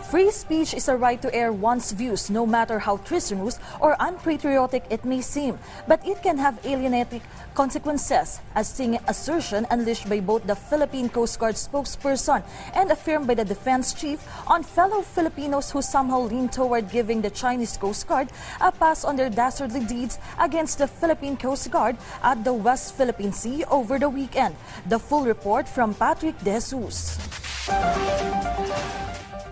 Free speech is a right to air one's views, no matter how treasonous or unpatriotic it may seem. But it can have alienating consequences, as the assertion unleashed by both the Philippine Coast Guard spokesperson and affirmed by the defense chief on fellow Filipinos who somehow lean toward giving the Chinese Coast Guard a pass on their dastardly deeds against the Philippine Coast Guard at the West Philippine Sea over the weekend. The full report from Patrick De Jesus.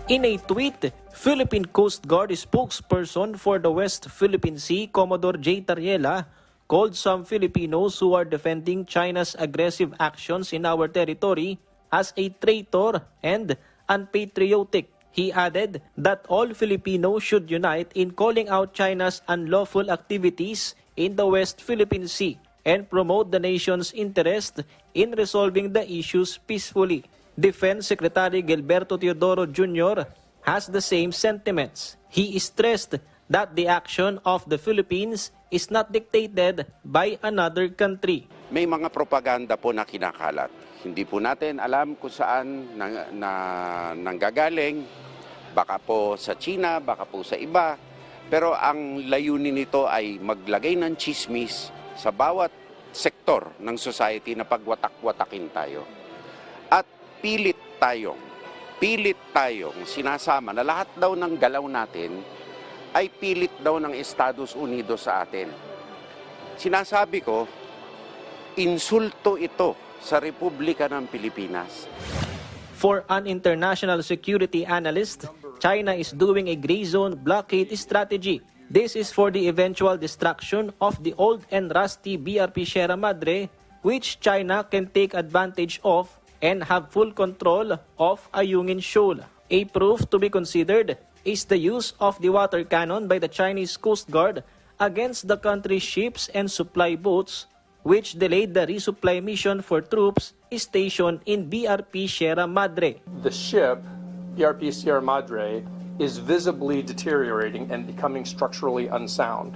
In a tweet, Philippine Coast Guard spokesperson for the West Philippine Sea, Commodore J. Tariela, called some Filipinos who are defending China's aggressive actions in our territory as a traitor and unpatriotic. He added that all Filipinos should unite in calling out China's unlawful activities in the West Philippine Sea and promote the nation's interest in resolving the issues peacefully. Defense Secretary Gilberto Teodoro Jr. has the same sentiments. He stressed that the action of the Philippines is not dictated by another country. May mga propaganda po na kinakalat. Hindi po natin alam kung saan nanggagaling. Baka po sa China, baka po sa iba. Pero ang layunin nito ay maglagay ng chismis sa bawat sektor ng society na pagwatak-watakin tayo. At pilit tayong sinasama na lahat daw ng galaw natin ay pilit daw ng Estados Unidos sa atin. Sinasabi ko, insulto ito sa Republika ng Pilipinas. For an international security analyst, China is doing a gray zone blockade strategy. This is for the eventual destruction of the old and rusty BRP Sierra Madre, which China can take advantage of and have full control of Ayungin Shoal. A proof to be considered is the use of the water cannon by the Chinese Coast Guard against the country's ships and supply boats, which delayed the resupply mission for troops stationed in BRP Sierra Madre. The ship, BRP Sierra Madre, is visibly deteriorating and becoming structurally unsound.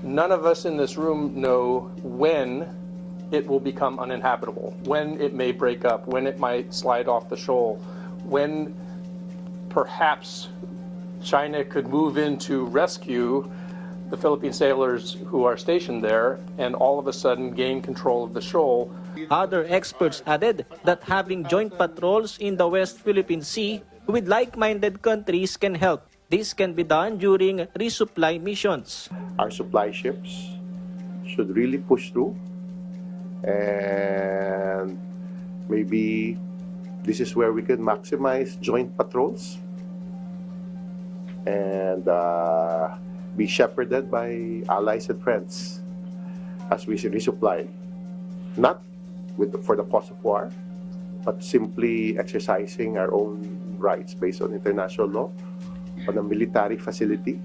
None of us in this room know when it will become uninhabitable, when it may break up, when it might slide off the shoal, when perhaps China could move in to rescue the Philippine sailors who are stationed there and all of a sudden gain control of the shoal. Other experts added that having joint patrols in the West Philippine Sea with like-minded countries can help. This can be done during resupply missions. Our supply ships should really push through. And maybe this is where we can maximize joint patrols and be shepherded by allies and friends as we resupply, not for the cause of war, but simply exercising our own rights based on international law on a military facility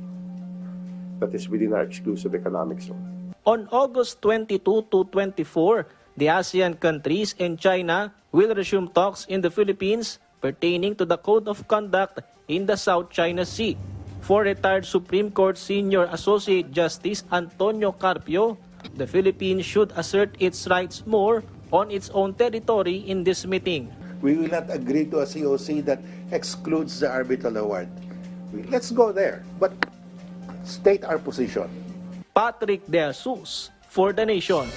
that is within our exclusive economic zone. On August 22 to 24, the ASEAN countries and China will resume talks in the Philippines pertaining to the Code of Conduct in the South China Sea. For retired Supreme Court Senior Associate Justice Antonio Carpio, the Philippines should assert its rights more on its own territory in this meeting. We will not agree to a COC that excludes the arbitral award. Let's go there, but state our position. Patrick De Jesus for The Nation.